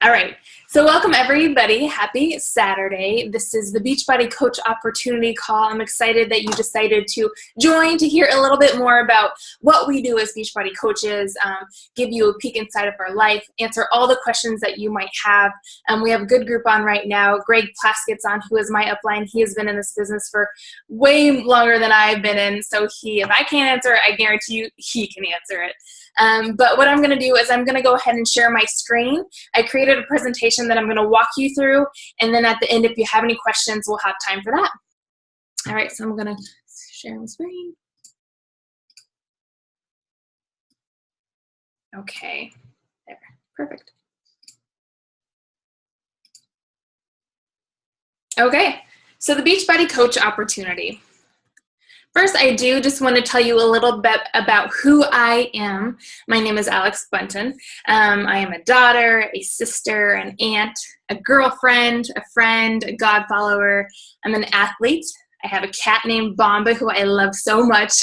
All right, so welcome everybody. Happy Saturday. This is the Beachbody Coach Opportunity Call. I'm excited that you decided to join to hear a little bit more about what we do as Beachbody coaches, give you a peek inside of our life, answer all the questions that you might have. We have a good group on right now. Greg Plaskett's on, who is my upline. He has been in this business for way longer than I've been in, so if I can't answer it, I guarantee you he can answer it. But what I'm going to do is I'm going to go ahead and share my screen. I created a presentation that I'm going to walk you through, and then at the end, if you have any questions, we'll have time for that. All right, so I'm going to share my screen. Okay, there, perfect. Okay, so the Beachbody Coach Opportunity. First, I do just want to tell you a little bit about who I am. My name is Alex Bunton. I am a daughter, a sister, an aunt, a girlfriend, a friend, a God follower. I'm an athlete. I have a cat named Bomba, who I love so much.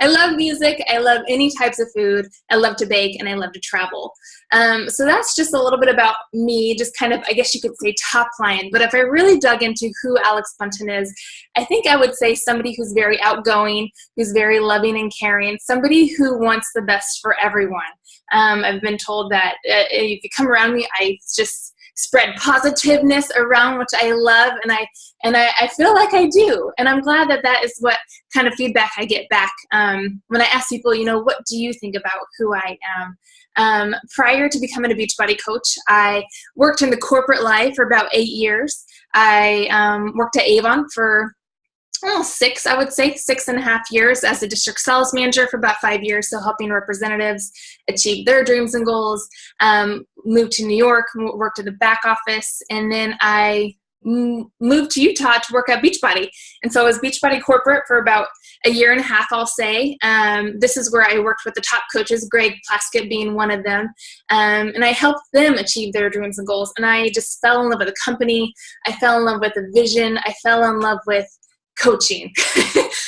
I love music. I love any types of food. I love to bake, and I love to travel. So that's just a little bit about me, just kind of, I guess you could say, top line. But if I really dug into who Alex Bunton is, I think I would say somebody who's very outgoing, who's very loving and caring, somebody who wants the best for everyone. I've been told that if you come around me, I just spread positiveness around, which I love, and I feel like I do, and I'm glad that that is what kind of feedback I get back when I ask people, what do you think about who I am? Prior to becoming a Beachbody coach, I worked in the corporate life for about 8 years. I worked at Avon for six, I would say, 6.5 years as a district sales manager for about 5 years, so helping representatives achieve their dreams and goals. Moved to New York, worked at the back office, and then I moved to Utah to work at Beachbody. And so I was Beachbody corporate for about 1.5 years, I'll say. This is where I worked with the top coaches, Greg Plaskett being one of them. And I helped them achieve their dreams and goals. And I just fell in love with the company. I fell in love with the vision. I fell in love with coaching,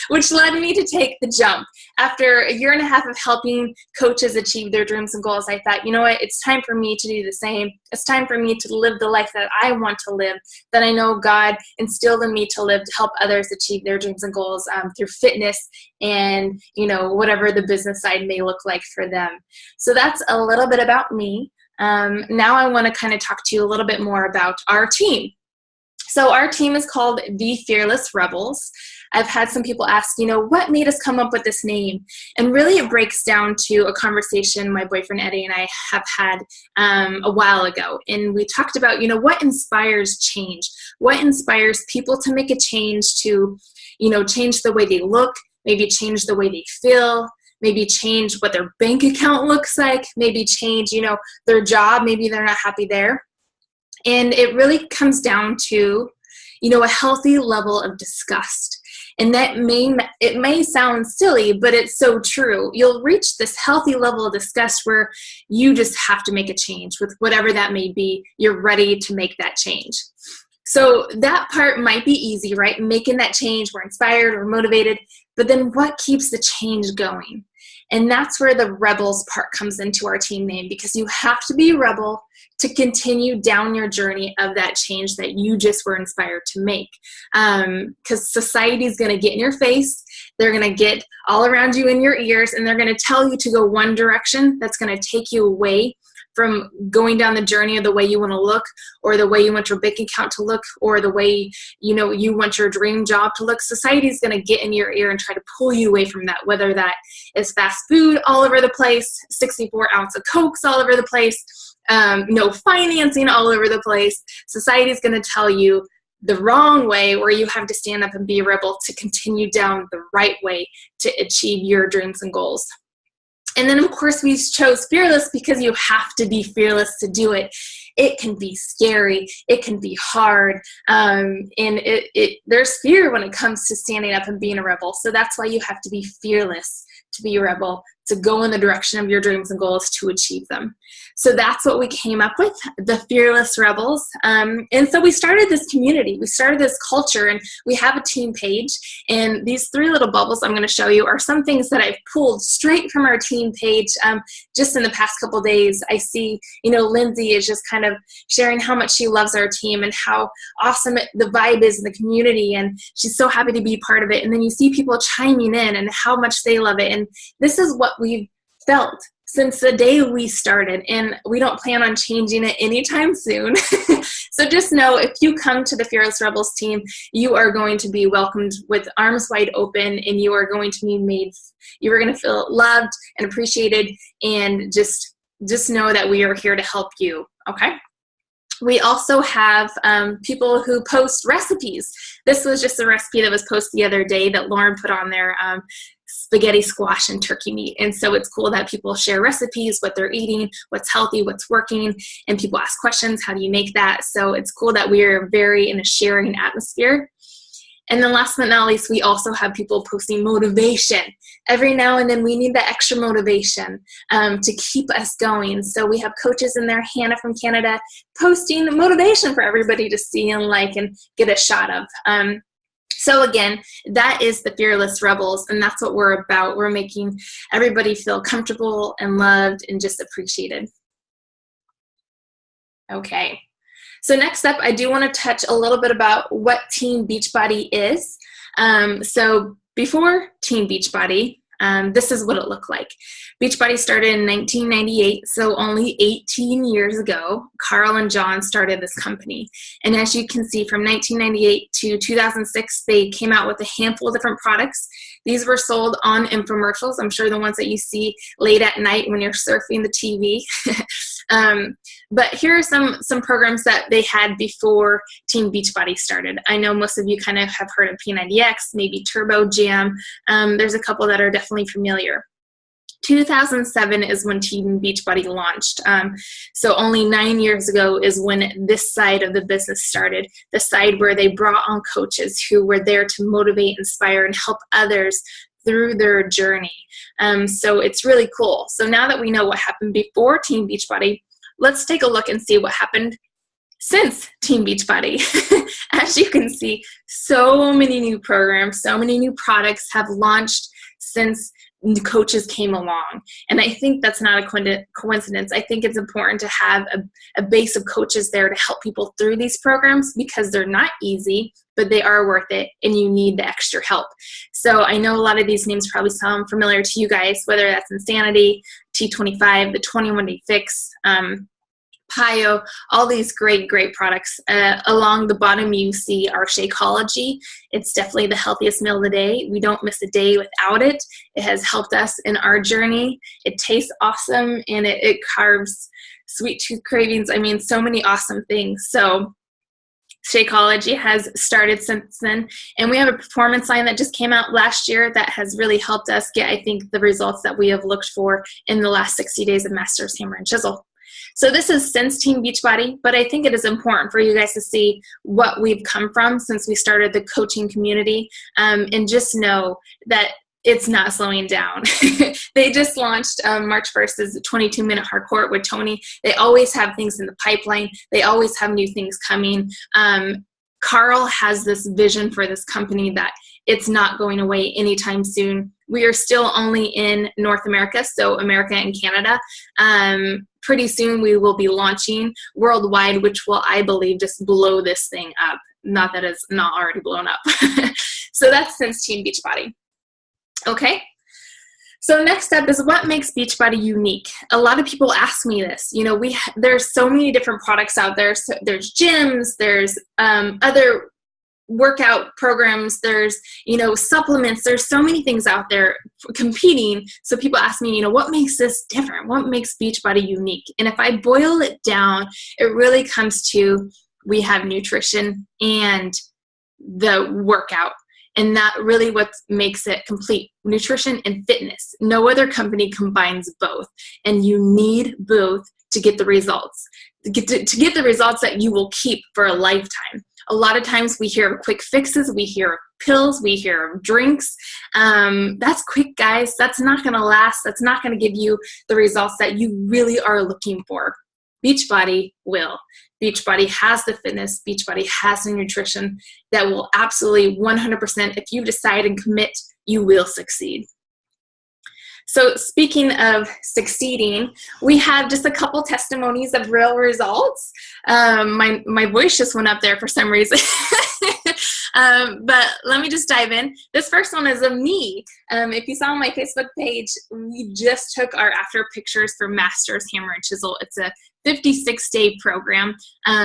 which led me to take the jump. After 1.5 years of helping coaches achieve their dreams and goals, I thought, you know what, it's time for me to do the same. It's time for me to live the life that I want to live, that I know God instilled in me to live, to help others achieve their dreams and goals through fitness and, whatever the business side may look like for them. So that's a little bit about me. Now I want to kind of talk to you a little bit more about our team. So our team is called the Fearless Rebels. I've had some people ask, what made us come up with this name? And really it breaks down to a conversation my boyfriend Eddie and I have had a while ago. And we talked about, what inspires change? What inspires people to make a change to, change the way they look, maybe change the way they feel, maybe change what their bank account looks like, maybe change, their job, maybe they're not happy there. And it really comes down to, a healthy level of disgust. And it may sound silly, but it's so true. You'll reach this healthy level of disgust where you just have to make a change with whatever that may be. You're ready to make that change. So that part might be easy, right? Making that change, we're inspired, we're motivated, but then what keeps the change going? And that's where the rebels part comes into our team name, because you have to be a rebel to continue down your journey of that change that you just were inspired to make. Because society is going to get in your face. They're going to get all around you in your ears, and they're going to tell you to go one direction that's going to take you away from going down the journey of the way you want to look, or the way you want your bank account to look, or the way you want your dream job to look. Society is going to get in your ear and try to pull you away from that, whether that is fast food all over the place, 64-ounce of Cokes all over the place, no financing all over the place. Society is going to tell you the wrong way, where you have to stand up and be a rebel to continue down the right way to achieve your dreams and goals. And then, of course, we chose fearless because you have to be fearless to do it. It can be scary. It can be hard. And there's fear when it comes to standing up and being a rebel. So that's why you have to be fearless to be a rebel, to go in the direction of your dreams and goals to achieve them. So that's what we came up with, the Fearless Rebels. And so we started this community, we started this culture, and we have a team page. And these 3 little bubbles I'm going to show you are some things that I've pulled straight from our team page. Just in the past couple days, I see, Lindsay is just kind of sharing how much she loves our team and how awesome the vibe is in the community, and she's so happy to be part of it. And then you see people chiming in and how much they love it. And this is what we've felt since the day we started, and we don't plan on changing it anytime soon. So just know, if you come to the Fearless Rebels team, you are going to be welcomed with arms wide open, and you are going to be you are going to feel loved and appreciated, and just know that we are here to help you, okay? We also have people who post recipes. This was just a recipe that was posted the other day that Lauren put on there, spaghetti squash and turkey meat. And so it's cool that people share recipes, what they're eating, what's healthy, what's working, and people ask questions, how do you make that? So it's cool that we are very in a sharing atmosphere. And then last but not least, we also have people posting motivation. Every now and then we need that extra motivation to keep us going. So we have coaches in there, Hannah from Canada, posting motivation for everybody to see and like and get a shot of. So again, that is the Fearless Rebels, and that's what we're about. We're making everybody feel comfortable and loved and just appreciated. Okay. So next up, I do want to touch a little bit about what Team Beachbody is. So before Team Beachbody, this is what it looked like. Beachbody started in 1998, so only 18 years ago, Carl and John started this company. And as you can see, from 1998 to 2006, they came out with a handful of different products. These were sold on infomercials. I'm sure the ones that you see late at night when you're surfing the TV. But here are some programs that they had before Team Beachbody started. I know most of you kind of have heard of P90X, maybe Turbo Jam. There's a couple that are definitely familiar. 2007 is when Team Beachbody launched. So only 9 years ago is when this side of the business started, the side where they brought on coaches who were there to motivate, inspire, and help others through their journey. So it's really cool. So now that we know what happened before Team Beachbody, let's take a look and see what happened since Team Beachbody. As you can see, so many new programs, so many new products have launched since coaches came along. And I think that's not a coincidence. I think it's important to have a base of coaches there to help people through these programs, because they're not easy, but they are worth it, and you need the extra help. So I know a lot of these names probably sound familiar to you guys, whether that's Insanity, T25, the 21-Day Fix, Pio, all these great products. Along the bottom you see our Shakeology. It's definitely the healthiest meal of the day. We don't miss a day without it. It has helped us in our journey. It tastes awesome, and it carves sweet tooth cravings. I mean, so many awesome things. So Shakeology has started since then, and we have a performance line that just came out last year that has really helped us get, I think, the results that we have looked for in the last 60 days of Masters Hammer and Chisel. So this is since Team Beachbody, but I think it is important for you guys to see what we've come from since we started the coaching community, and just know that it's not slowing down. They just launched March 1st is 22-minute hardcore with Tony. They always have things in the pipeline. They always have new things coming. Carl has this vision for this company that it's not going away anytime soon. We are still only in North America, so America and Canada. Pretty soon we will be launching worldwide, which will, I believe, just blow this thing up. Not that it's not already blown up. So that's since Team Beachbody. Okay. So next up is what makes Beachbody unique. A lot of people ask me this. You know, there's so many different products out there. So there's gyms, there's other workout programs, there's, supplements, there's so many things out there competing. So people ask me, what makes this different? What makes Beachbody unique? And if I boil it down, it really comes to, we have nutrition and the workout. And that really what makes it complete, nutrition and fitness. No other company combines both. And you need both to get the results, to get the results that you will keep for a lifetime. A lot of times we hear of quick fixes, we hear of pills, we hear of drinks. That's quick, guys. That's not going to last. That's not going to give you the results that you really are looking for. Beachbody will. Beachbody has the fitness. Beachbody has the nutrition that will absolutely 100%, if you decide and commit, you will succeed. So speaking of succeeding, we have just a couple testimonies of real results. My voice just went up there for some reason. But let me just dive in. This first one is of me. If you saw on my Facebook page, we just took our after pictures for Masters Hammer and Chisel. It's a 56-day program.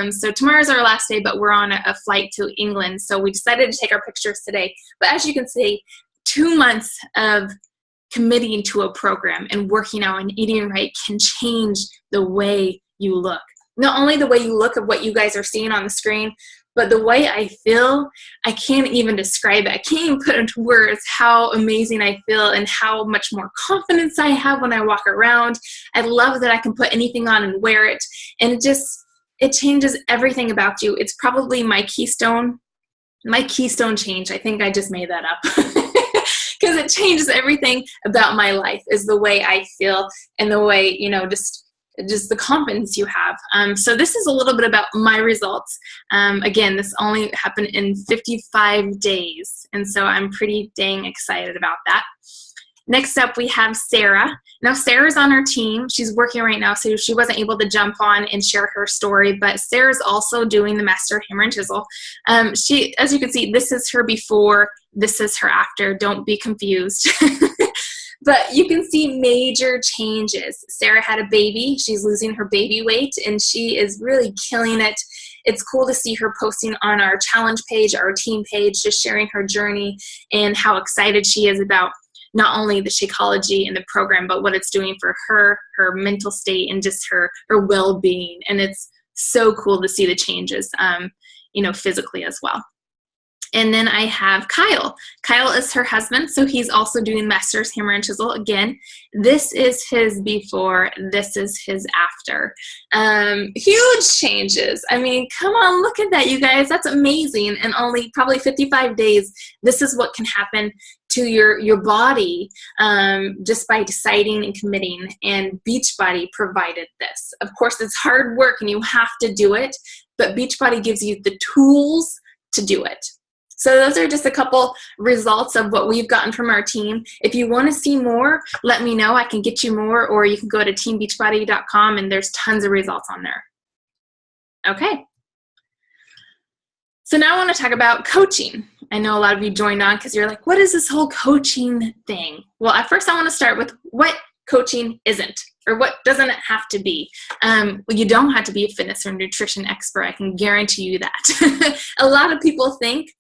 So tomorrow's our last day, but we're on a flight to England. So we decided to take our pictures today. But as you can see, 2 months of committing to a program and working out and eating right can change the way you look. Not only the way you look of what you guys are seeing on the screen, but the way I feel, I can't even describe it. I can't even put into words how amazing I feel and how much more confidence I have when I walk around. I love that I can put anything on and wear it. And it changes everything about you. It's probably my keystone change. I think I just made that up. Because it changes everything about my life, is the way I feel and the way, just the confidence you have. So this is a little bit about my results. Again, this only happened in 55 days, and so I'm pretty dang excited about that. Next up, we have Sarah. Now, Sarah's on our team. She's working right now, so she wasn't able to jump on and share her story, but Sarah's also doing the Master Hammer and Chisel. She, as you can see, this is her before, this is her after. Don't be confused. But you can see major changes. Sarah had a baby. She's losing her baby weight, and she is really killing it. It's cool to see her posting on our challenge page, our team page, just sharing her journey and how excited she is about not only the Shakeology and the program, but what it's doing for her mental state, and just her well-being. And it's so cool to see the changes, physically as well. And then I have Kyle. Kyle is her husband, so he's also doing Masters Hammer and Chisel. Again, this is his before, this is his after. Huge changes. I mean, come on, look at that, you guys. That's amazing. In only probably 55 days, this is what can happen to your body just by deciding and committing. And Beachbody provided this. Of course, it's hard work and you have to do it, but Beachbody gives you the tools to do it. So those are just a couple results of what we've gotten from our team. If you want to see more, let me know. I can get you more, or you can go to teambeachbody.com and there's tons of results on there. Okay. So now I want to talk about coaching. I know a lot of you joined on because you're like, what is this whole coaching thing? Well, at first I want to start with what coaching isn't, or what doesn't it have to be. Well, you don't have to be a fitness or nutrition expert. I can guarantee you that. A lot of people think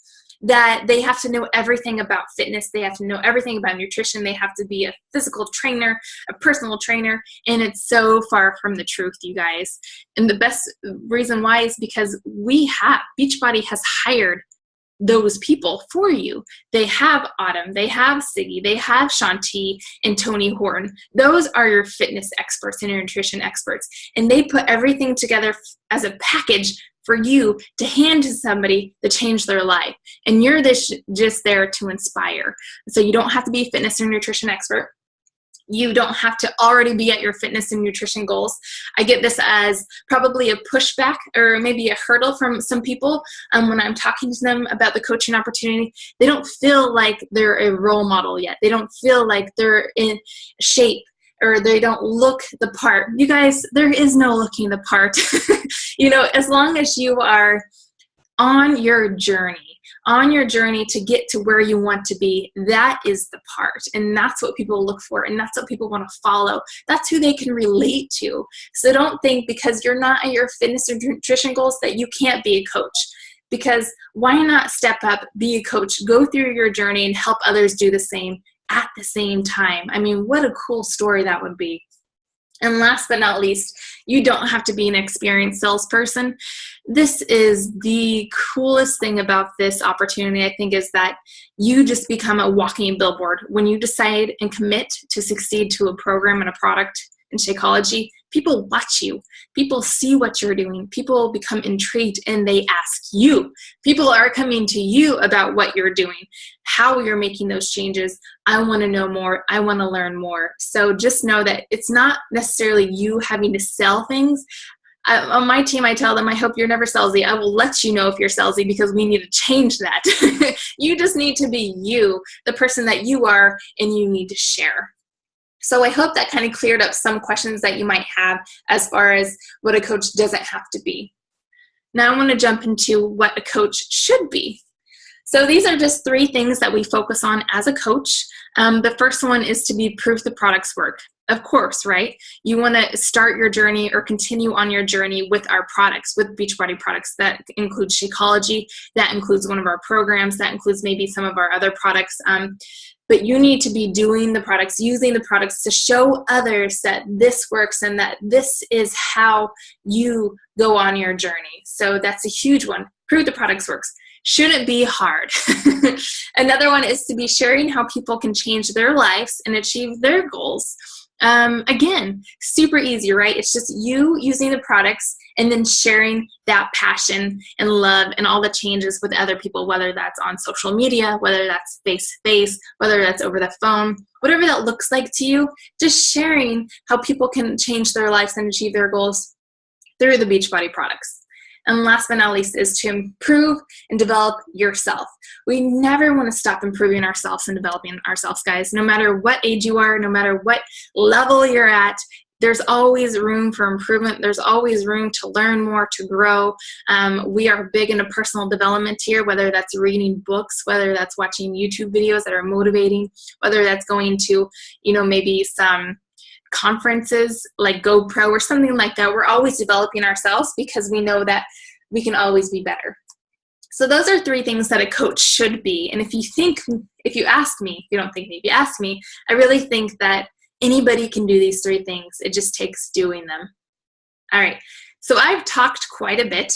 that they have to know everything about fitness. They have to know everything about nutrition. They have to be a physical trainer, a personal trainer, and it's so far from the truth, you guys. And the best reason why is because Beachbody has hired those people for you. They have Autumn, they have Siggy, they have Shanti and Tony Horton. Those are your fitness experts and your nutrition experts. And they put everything together as a package for you to hand to somebody to change their life. And you're just there to inspire. So you don't have to be a fitness or nutrition expert. You don't have to already be at your fitness and nutrition goals. I get this as probably a pushback or maybe a hurdle from some people when I'm talking to them about the coaching opportunity. They don't feel like they're a role model yet. They don't feel like they're in shape, or they don't look the part. You guys, there is no looking the part. As long as you are on your journey to get to where you want to be, that is the part. And that's what people look for, and that's what people want to follow. That's who they can relate to. So don't think because you're not at your fitness or nutrition goals that you can't be a coach. Because why not step up, be a coach, go through your journey and help others do the same at the same time? I mean, what a cool story that would be. And last but not least, you don't have to be an experienced salesperson. This is the coolest thing about this opportunity, I think, is that you just become a walking billboard. When you decide and commit to succeed to a program and a product, in Shakeology, people watch you. People see what you're doing. People become intrigued and they ask you. People are coming to you about what you're doing, how you're making those changes. I want to know more. I want to learn more. So just know that it's not necessarily you having to sell things. On my team, I tell them, I hope you're never salesy. I will let you know if you're salesy because we need to change that. You just need to be you, the person that you are, and you need to share. So I hope that kind of cleared up some questions that you might have as far as what a coach doesn't have to be. Now I want to jump into what a coach should be. So these are just 3 things that we focus on as a coach. The first one is to be proof the products work. Of course, right? You want to start your journey or continue on your journey with our products, with Beachbody products. That includes Shakeology, that includes one of our programs, that includes maybe some of our other products. But you need to be doing the products, using the products to show others that this works and that this is how you go on your journey. So that's a huge one. Prove the products works. Shouldn't be hard. Another one is to be sharing how people can change their lives and achieve their goals. Again, super easy, right? It's just you using the products and then sharing that passion and love and all the changes with other people, whether that's on social media, whether that's face-to-face, whether that's over the phone, whatever that looks like to you, just sharing how people can change their lives and achieve their goals through the Beachbody products. And last but not least is to improve and develop yourself. We never want to stop improving ourselves and developing ourselves, guys. No matter what age you are, no matter what level you're at, there's always room for improvement. There's always room to learn more, to grow. We are big into personal development here, whether that's reading books, whether that's watching YouTube videos that are motivating, whether that's going to, maybe some conferences like GoPro or something like that. We're always developing ourselves because we know that we can always be better. So those are 3 things that a coach should be. And if you ask me, if you don't think me, if you ask me, I really think that anybody can do these 3 things. It just takes doing them. All right. So I've talked quite a bit.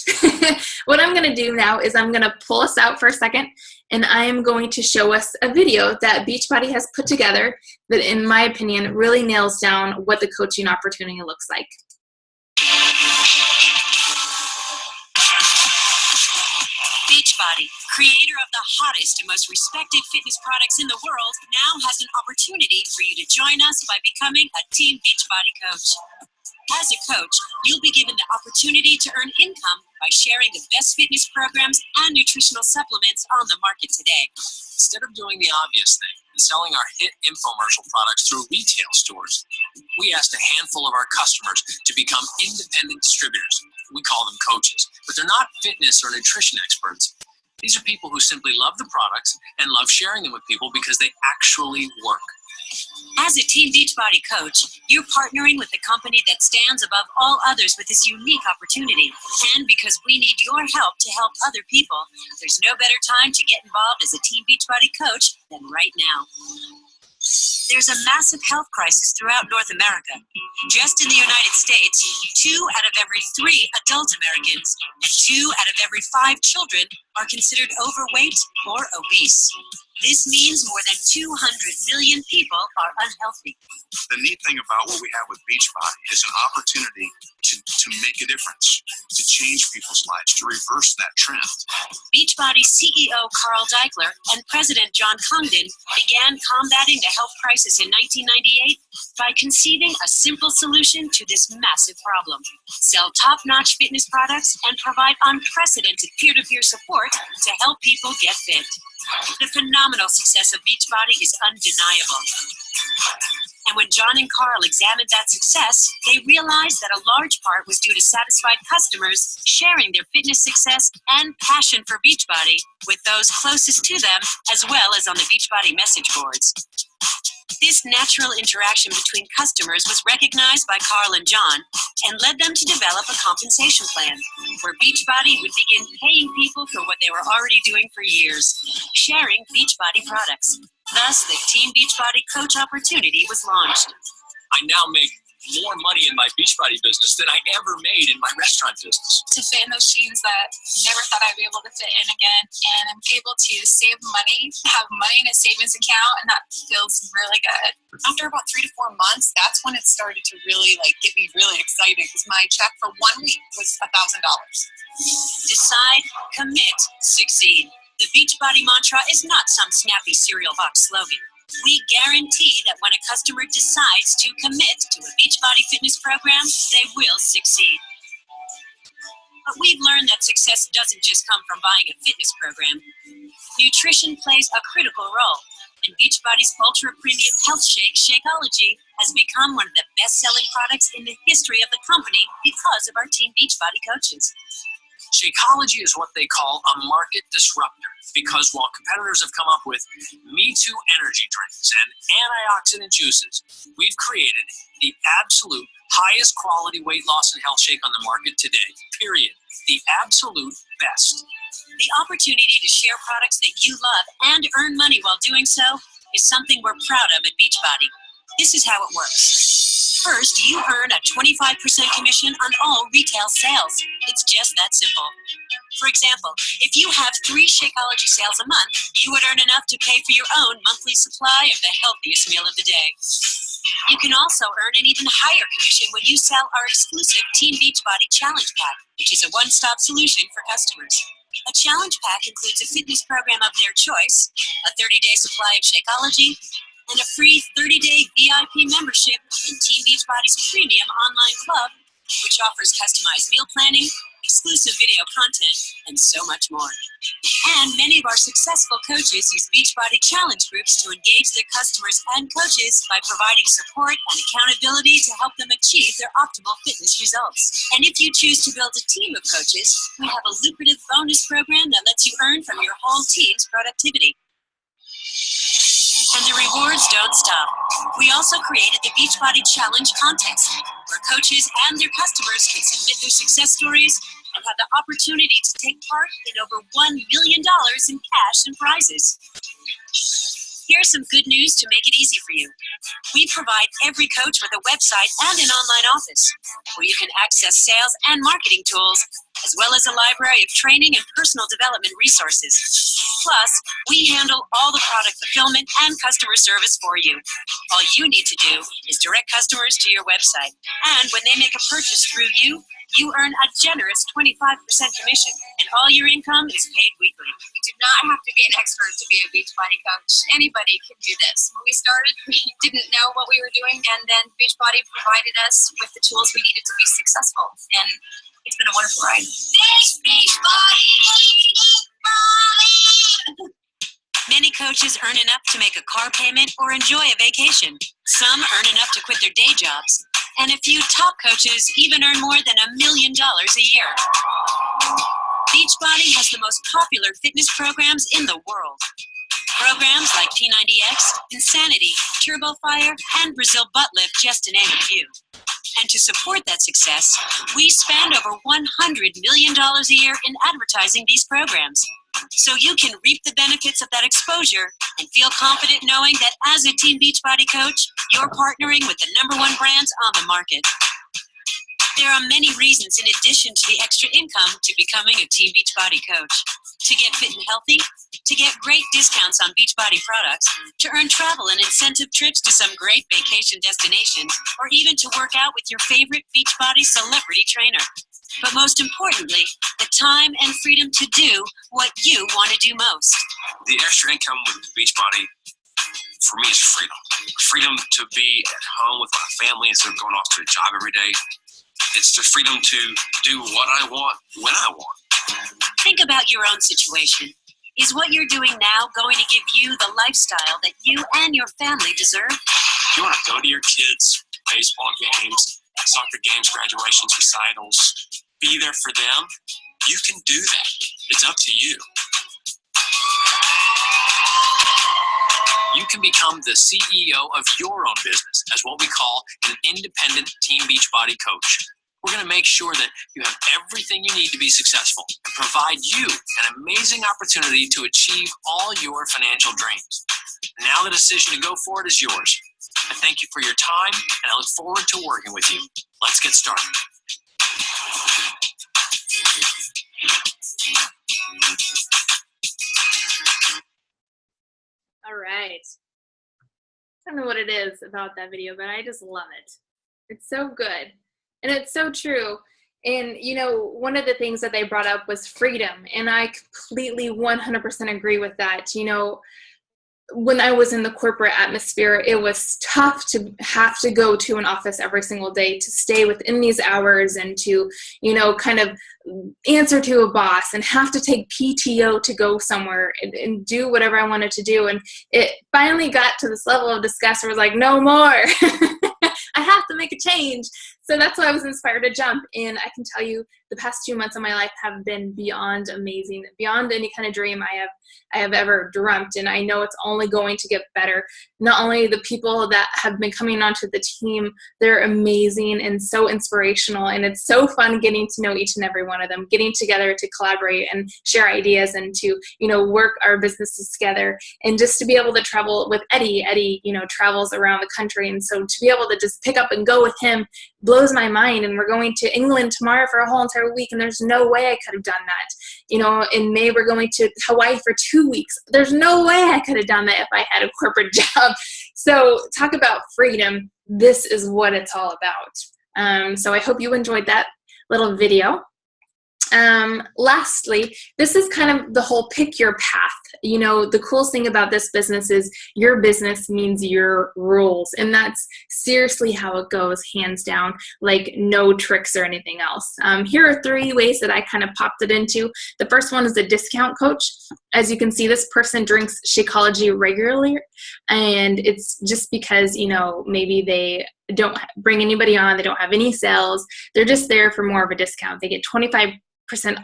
What I'm going to do now is I'm going to pull us out for a second, and I am going to show us a video that Beachbody has put together that, in my opinion, really nails down what the coaching opportunity looks like. Beachbody, creator of the hottest and most respected fitness products in the world, now has an opportunity for you to join us by becoming a Team Beachbody coach. As a coach, you'll be given the opportunity to earn income by sharing the best fitness programs and nutritional supplements on the market today. Instead of doing the obvious thing and selling our hit infomercial products through retail stores, we asked a handful of our customers to become independent distributors. We call them coaches, but they're not fitness or nutrition experts. These are people who simply love the products and love sharing them with people because they actually work. As a Team Beachbody coach, you're partnering with the company that stands above all others with this unique opportunity. And because we need your help to help other people, there's no better time to get involved as a Team Beachbody coach than right now. There's a massive health crisis throughout North America. Just in the United States, 2 out of every 3 adult Americans and 2 out of every 5 children are considered overweight or obese. This means more than 200 million people are unhealthy. The neat thing about what we have with Beachbody is an opportunity to make a difference, to change people's lives, to reverse that trend. Beachbody CEO Carl Deichler and President John Congdon began combating the health crisis in 1998 by conceiving a simple solution to this massive problem. Sell top-notch fitness products and provide unprecedented peer-to-peer support to help people get fit. The phenomenal success of Beachbody is undeniable. And when John and Carl examined that success, they realized that a large part was due to satisfied customers sharing their fitness success and passion for Beachbody with those closest to them, as well as on the Beachbody message boards. This natural interaction between customers was recognized by Carl and John and led them to develop a compensation plan where Beachbody would begin paying people for what they were already doing for years, sharing Beachbody products. Thus, the Team Beachbody Coach opportunity was launched. I now make more money in my Beachbody business than I ever made in my restaurant business. To fit in those jeans that never thought I'd be able to fit in again, and I'm able to save money, have money in a savings account, and that feels really good. After about 3 to 4 months, that's when it started to really get me really excited, because my check for 1 week was $1,000. Decide, commit, succeed. The Beachbody mantra is not some snappy cereal box slogan. We guarantee that when a customer decides to commit to a Beachbody fitness program, they will succeed. But we've learned that success doesn't just come from buying a fitness program. Nutrition plays a critical role, and Beachbody's ultra-premium health shake, Shakeology, has become one of the best-selling products in the history of the company because of our Team Beachbody coaches. Shakeology is what they call a market disruptor, because while competitors have come up with Me Too energy drinks and antioxidant juices, we've created the absolute highest quality weight loss and health shake on the market today, period. The absolute best. The opportunity to share products that you love and earn money while doing so is something we're proud of at Beachbody. This is how it works. First, you earn a 25% commission on all retail sales. It's just that simple. For example, if you have 3 Shakeology sales a month, you would earn enough to pay for your own monthly supply of the healthiest meal of the day. You can also earn an even higher commission when you sell our exclusive Team Beachbody Challenge Pack, which is a one-stop solution for customers. A challenge pack includes a fitness program of their choice, a 30-day supply of Shakeology, and a free 30-day VIP membership in Team Beachbody's premium online club, which offers customized meal planning, exclusive video content, and so much more. And many of our successful coaches use Beachbody challenge groups to engage their customers and coaches by providing support and accountability to help them achieve their optimal fitness results. And if you choose to build a team of coaches, we have a lucrative bonus program that lets you earn from your whole team's productivity. And the rewards don't stop. We also created the Beachbody Challenge Contest, where coaches and their customers can submit their success stories and have the opportunity to take part in over $1 million in cash and prizes. Here's some good news to make it easy for you. We provide every coach with a website and an online office where you can access sales and marketing tools, as well as a library of training and personal development resources. Plus, we handle all the product fulfillment and customer service for you. All you need to do is direct customers to your website. And when they make a purchase through you, you earn a generous 25% commission, and all your income is paid weekly. You do not have to be an expert to be a Beachbody coach. Anybody can do this. When we started, we didn't know what we were doing, and then Beachbody provided us with the tools we needed to be successful, and it's been a wonderful ride. Many coaches earn enough to make a car payment or enjoy a vacation. Some earn enough to quit their day jobs. And a few top coaches even earn more than $1 million a year. Beachbody has the most popular fitness programs in the world. Programs like P90X, Insanity, Turbo Fire, and Brazil Butt Lift, just to name a few. And to support that success, we spend over $100 million a year in advertising these programs. So you can reap the benefits of that exposure and feel confident knowing that as a Team Beachbody coach, you're partnering with the #1 brands on the market. There are many reasons in addition to the extra income to becoming a Team Beachbody coach. To get fit and healthy, to get great discounts on Beachbody products, to earn travel and incentive trips to some great vacation destinations, or even to work out with your favorite Beachbody celebrity trainer. But most importantly, the time and freedom to do what you want to do most. The extra income with Beachbody, for me, is freedom. Freedom to be at home with my family instead of going off to a job every day. It's the freedom to do what I want when I want. Think about your own situation. Is what you're doing now going to give you the lifestyle that you and your family deserve? You want to go to your kids' baseball games, soccer games, graduations, recitals, be there for them? You can do that. It's up to you. You can become the CEO of your own business as what we call an independent Team Beachbody coach. We're going to make sure that you have everything you need to be successful and provide you an amazing opportunity to achieve all your financial dreams. Now the decision to go for it is yours. I thank you for your time, and I look forward to working with you. Let's get started. All right. I don't know what it is about that video, but I just love it. It's so good. And it's so true. And, you know, one of the things that they brought up was freedom. And I completely 100% agree with that. You know, when I was in the corporate atmosphere, it was tough to have to go to an office every single day, to stay within these hours and to, you know, kind of answer to a boss and have to take PTO to go somewhere and do whatever I wanted to do. And it finally got to this level of disgust where I was like, no more. I have to make a change. So that's why I was inspired to jump. And I can tell you the past 2 months of my life have been beyond amazing, beyond any kind of dream I have ever dreamt. And I know it's only going to get better. Not only the people that have been coming onto the team, they're amazing and so inspirational. And it's so fun getting to know each and every one of them, getting together to collaborate and share ideas and to, you know, work our businesses together. And just to be able to travel with Eddie, you know, travels around the country. And so to be able to just pick up and go with him blows my mind. And we're going to England tomorrow for a whole entire week, and there's no way I could have done that. You know, in May we're going to Hawaii for 2 weeks. There's no way I could have done that if I had a corporate job. So talk about freedom. This is what it's all about. So I hope you enjoyed that little video. Lastly, this is kind of the whole pick your path. You know, the coolest thing about this business is your business means your rules. And that's seriously how it goes, hands down, like no tricks or anything else. Here are 3 ways that I kind of popped it into. The first one is a discount coach. As you can see, this person drinks Shakeology regularly. And it's just because, you know, maybe they don't bring anybody on, they don't have any sales. They're just there for more of a discount. They get 25%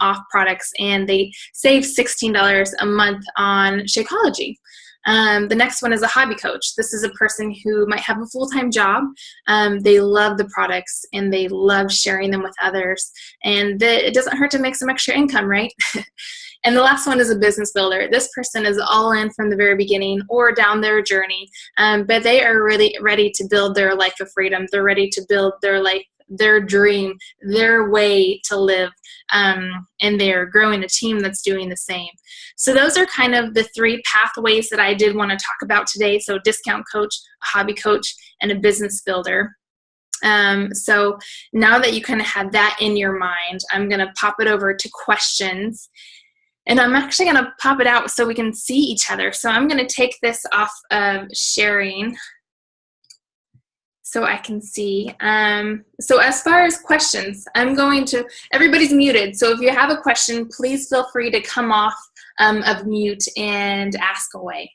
off products, and they save $16 a month on Shakeology. The next one is a hobby coach. This is a person who might have a full-time job. They love the products and they love sharing them with others. And it doesn't hurt to make some extra income, right? And the last one is a business builder. This person is all in from the very beginning or down their journey, but they are really ready to build their life of freedom. They're ready to build their life, their dream, their way to live, and they're growing a team that's doing the same. So those are kind of the 3 pathways that I did want to talk about today. So discount coach, a hobby coach, and a business builder. So now that you kind of have that in your mind, I'm going to pop it over to questions. And I'm actually going to pop it out so we can see each other. So I'm going to take this off of sharing so I can see. So as far as questions, everybody's muted. So if you have a question, please feel free to come off of mute and ask away.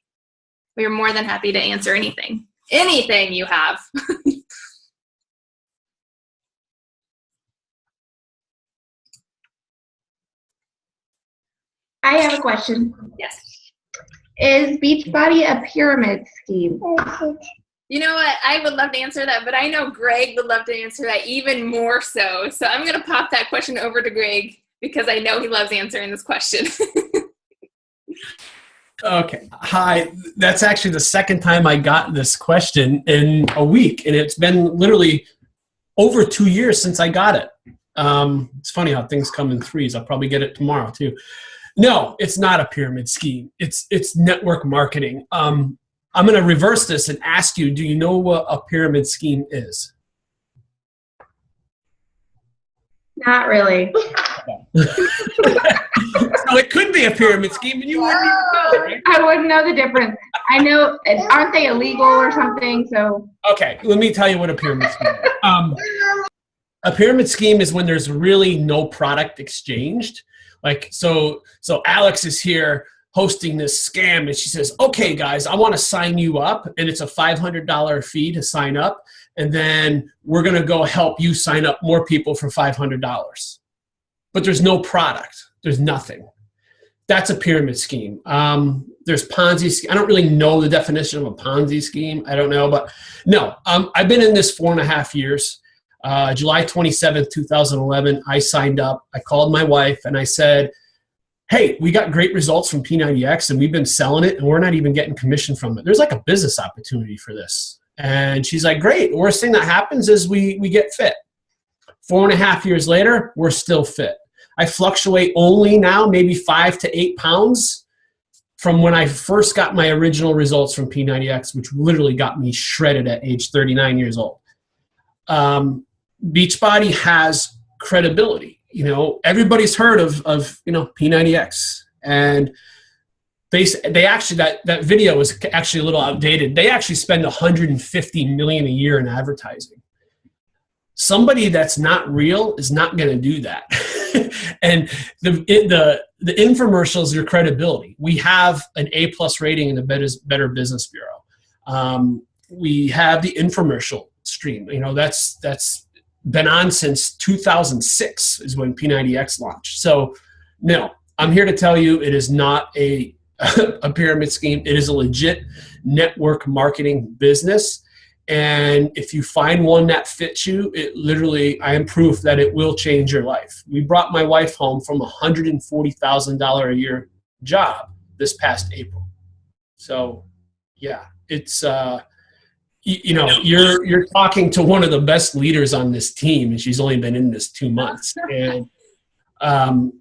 We're more than happy to answer anything you have. I have a question. Yes. Is Beachbody a pyramid scheme? You know what? I would love to answer that, but I know Greg would love to answer that even more so. So I'm going to pop that question over to Greg because I know he loves answering this question. Okay. Hi. That's actually the second time I got this question in a week, and it's been literally over 2 years since I got it. It's funny how things come in threes. I'll probably get it tomorrow too. No, it's not a pyramid scheme. It's network marketing. I'm going to reverse this and ask you, do you know what a pyramid scheme is? Not really. So it could be a pyramid scheme, and you wouldn't even know, right? I wouldn't know the difference. I know, aren't they illegal or something? So okay, let me tell you what a pyramid scheme is. A pyramid scheme is when there's really no product exchanged. Like, so Alex is here hosting this scam, and she says, okay, guys, I want to sign you up, and it's a $500 fee to sign up, and then we're going to go help you sign up more people for $500. But there's no product. There's nothing. That's a pyramid scheme. There's Ponzi scheme. I don't really know the definition of a Ponzi scheme. I don't know, but no, I've been in this 4.5 years. July 27th, 2011, I signed up. I called my wife and I said, hey, we got great results from P90X and we've been selling it and we're not even getting commission from it. There's like a business opportunity for this. And she's like, great. The worst thing that happens is we get fit. 4.5 years later, we're still fit. I fluctuate only now maybe 5 to 8 pounds from when I first got my original results from P90X, which literally got me shredded at age 39 years old. Beachbody has credibility. You know, everybody's heard of P90X, and they actually, that video is actually a little outdated. They actually spend $150 million a year in advertising. Somebody that's not real is not going to do that. And the infomercials, your credibility. We have an A+ rating in the Better Business Bureau. We have the infomercial stream. You know, that's been on since 2006 is when P90X launched. So no, I'm here to tell you it is not a pyramid scheme. It is a legit network marketing business. And if you find one that fits you, it literally, I am proof that it will change your life. We brought my wife home from a $140,000 a year job this past April. So yeah, it's, you're talking to one of the best leaders on this team, and she's only been in this 2 months. And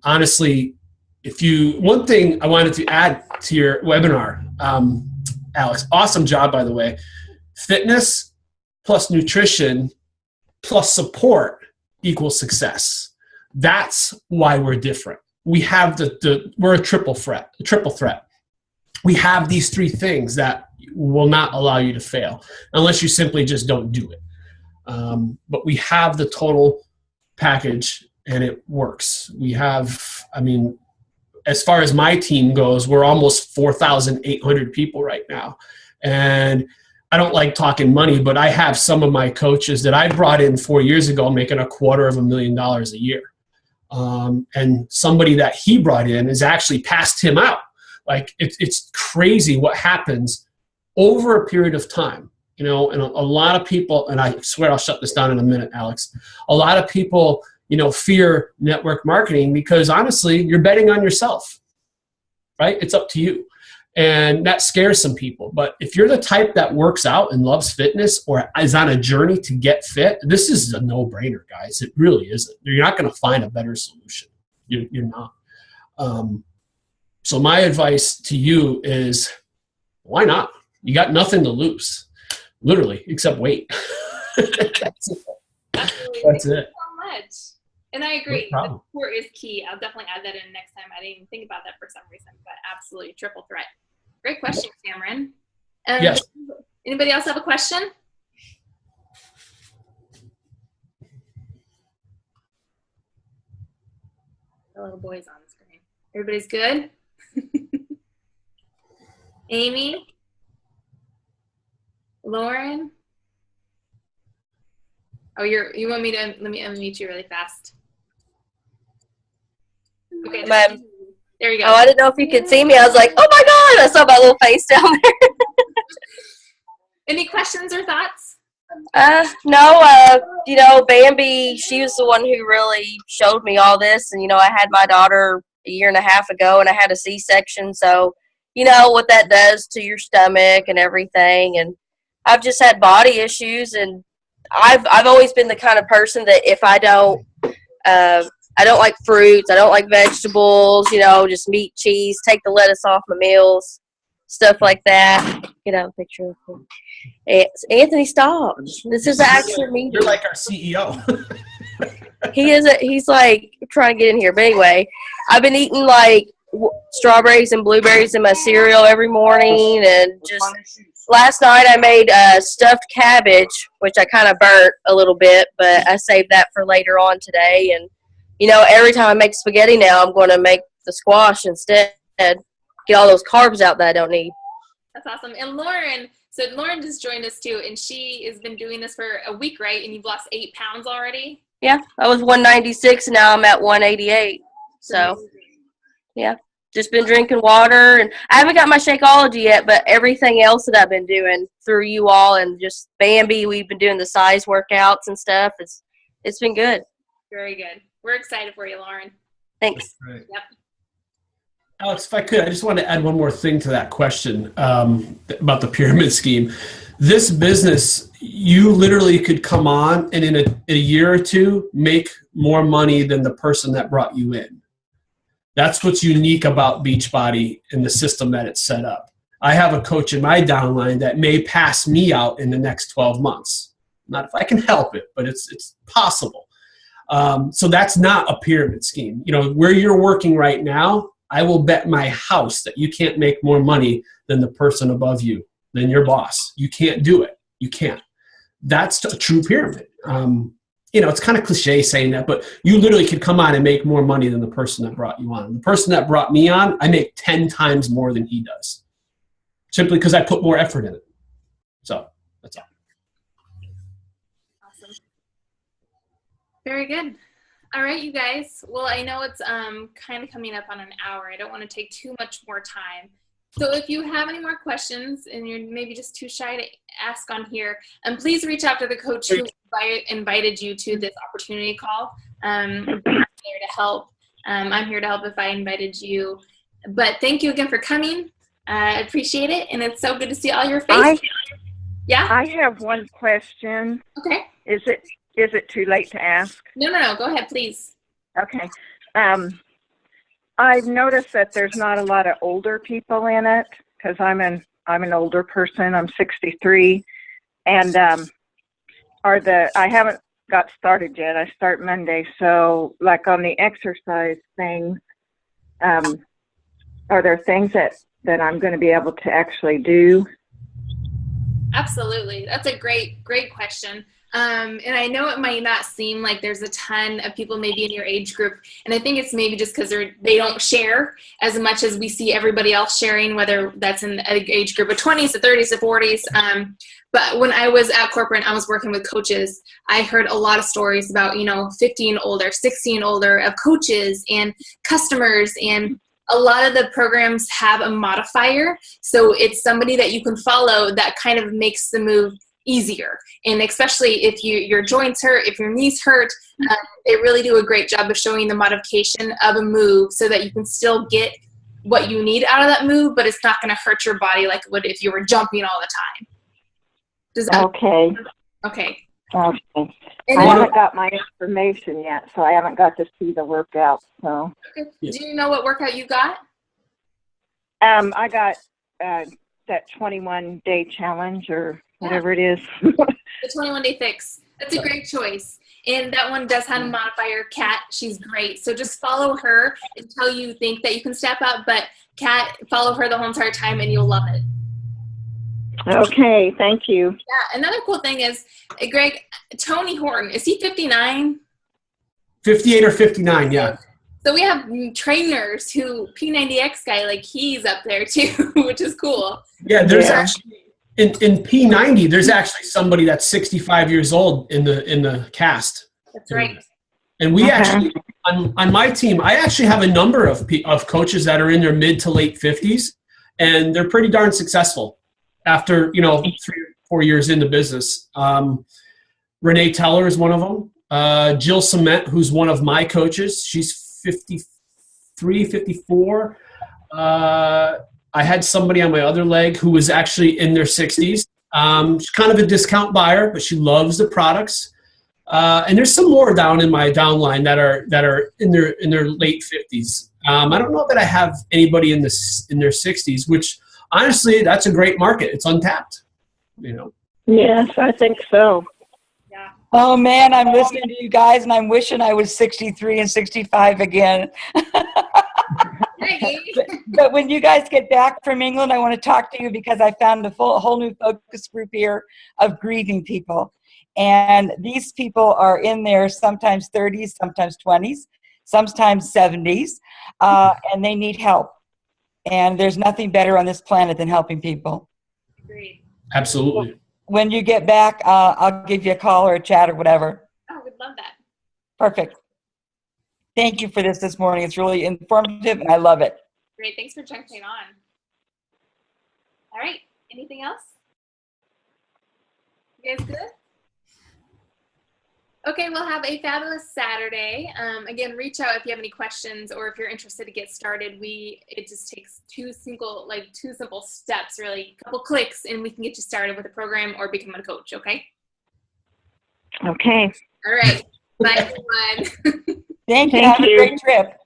honestly, one thing I wanted to add to your webinar, Alex, awesome job, by the way. Fitness plus nutrition plus support equals success. That's why we're different. We have we're a triple threat. We have these 3 things that will not allow you to fail unless you simply just don't do it. But we have the total package, and it works. We have, as far as my team goes, we're almost 4,800 people right now. And I don't like talking money, but I have some of my coaches that I brought in 4 years ago making $250,000 a year. And somebody that he brought in has actually passed him out. Like it's crazy what happens over a period of time, and a lot of people, and I swear I'll shut this down in a minute, Alex. A lot of people, fear network marketing because honestly, you're betting on yourself, right? It's up to you. And that scares some people. But if you're the type that works out and loves fitness or is on a journey to get fit, this is a no-brainer, guys. It really isn't. You're not going to find a better solution. You're not. So my advice to you is, why not? You got nothing to lose, literally, except weight. That's it. Absolutely. That's Thank it. you so much. And I agree. No The problem. support is key. I'll definitely add that in next time. I didn't even think about that for some reason, but absolutely triple threat. Great question, Cameron. Yes. Anybody else have a question? The little boy's on the screen. Everybody's good? Amy? Lauren? Oh, you want me to, let me unmute you really fast. Okay. Ma'am. There you go. Oh, I didn't know if you could see me. I was like, oh my God, I saw my little face down there. Any questions or thoughts? No, Bambi, she was the one who really showed me all this. And, I had my daughter a year and a half ago and I had a C-section. So, what that does to your stomach and everything. And I've just had body issues, and I've always been the kind of person that if I don't like fruits, I don't like vegetables, just meat, cheese, take the lettuce off my meals, stuff like that. Get out a picture of him. Anthony, stop. This is actually me. You're like our CEO. He's like trying to get in here. But anyway, I've been eating like strawberries and blueberries in my cereal every morning, and just last night I made stuffed cabbage, which I kind of burnt a little bit, but I saved that for later on today. And every time I make spaghetti now, I'm going to make the squash instead. Get all those carbs out that I don't need. That's awesome. And Lauren just joined us too, and she has been doing this for a week, right? And you've lost 8 pounds already? Yeah, I was 196, and now I'm at 188. So, yeah, just been drinking water, and I haven't got my Shakeology yet, but everything else that I've been doing through you all and just Bambi, we've been doing the size workouts and stuff. It's been good. Very good. We're excited for you, Lauren. Thanks. Right. Yep. Alex, if I could, I just want to add one more thing to that question about the pyramid scheme. This business, you literally could come on and in a year or two make more money than the person that brought you in. That's what's unique about Beachbody and the system that it's set up. I have a coach in my downline that may pass me out in the next 12 months. Not if I can help it, but it's possible. So that's not a pyramid scheme. You know, where you're working right now, I will bet my house that you can't make more money than the person above you, than your boss. You can't do it. You can't. That's a true pyramid. You know, it's kind of cliche saying that, but you literally could come on and make more money than the person that brought you on. The person that brought me on, I make 10 times more than he does, simply because I put more effort in it. So that's all. Awesome. Very good. All right, you guys. Well, I know it's kind of coming up on an hour. I don't want to take too much more time. So if you have any more questions and you're maybe just too shy to ask on here, please reach out to the coach who invited you to this opportunity call. I'm here to help. I'm here to help if I invited you. But thank you again for coming. I appreciate it, and it's so good to see all your faces. Yeah? I have one question. Okay. Is it too late to ask? No. Go ahead, please. Okay. I've noticed that there's not a lot of older people in it because I'm an older person. I'm 63, and I haven't got started yet. I start Monday, so like on the exercise things, are there things that I'm going to be able to actually do? Absolutely. That's a great question. And I know it might not seem like there's a ton of people maybe in your age group. And I think it's maybe just because they don't share as much as we see everybody else sharing, whether that's in the age group of 20s to 30s to 40s. But when I was at corporate and I was working with coaches, I heard a lot of stories about, 50 and older, 60 and older of coaches and customers, and a lot of the programs have a modifier. So it's somebody that you can follow that kind of makes the move easier. And especially if your joints hurt, if your knees hurt, they really do a great job of showing the modification of a move so that you can still get what you need out of that move, but it's not going to hurt your body like it would if you were jumping all the time. Does that Okay. Okay. I haven't got my information yet, so I haven't got to see the workout. So. Okay. Do you know what workout you got? I got that 21-day challenge or whatever it is. The 21-day fix. That's a great choice. And that one does have a modifier. Kat, she's great. So just follow her until you think that you can step up. But Kat, follow her the whole entire time and you'll love it. Okay, thank you. Yeah, another cool thing is, Greg, Tony Horton, is he 59? 58 or 59, yeah. So we have trainers who, P90X guy, like he's up there too, which is cool. Yeah, there's actually, in P90, there's actually somebody that's 65 years old in the cast. That's right. And we actually, on my team, I actually have a number of coaches that are in their mid to late 50s, and they're pretty darn successful after, 3 or 4 years into business. Renee Teller is one of them. Jill Cement, who's one of my coaches, she's 53, 54. I had somebody on my other leg who was actually in their 60s. She's kind of a discount buyer, but she loves the products. And there's some more down in my downline that are in their late 50s. I don't know that I have anybody in their 60s, which honestly, that's a great market. It's untapped. Yes, I think so. Yeah. Oh man, I'm listening to you guys, and I'm wishing I was 63 and 65 again. But when you guys get back from England, I want to talk to you because I found a whole new focus group here of grieving people. And these people are in their sometimes 30s, sometimes 20s, sometimes 70s, and they need help. And there's nothing better on this planet than helping people. Agreed. Absolutely. When you get back, I'll give you a call or a chat or whatever. Oh, we'd love that. Perfect. Thank you for this morning. It's really informative, and I love it. Great. Thanks for jumping on. All right. Anything else? You guys good? Okay, we'll have a fabulous Saturday. Again, reach out if you have any questions or if you're interested to get started. It just takes two simple steps, really, a couple clicks, and we can get you started with a program or become a coach, okay? Okay. All right. Bye, everyone. Thank you. Thank Have you. a great trip.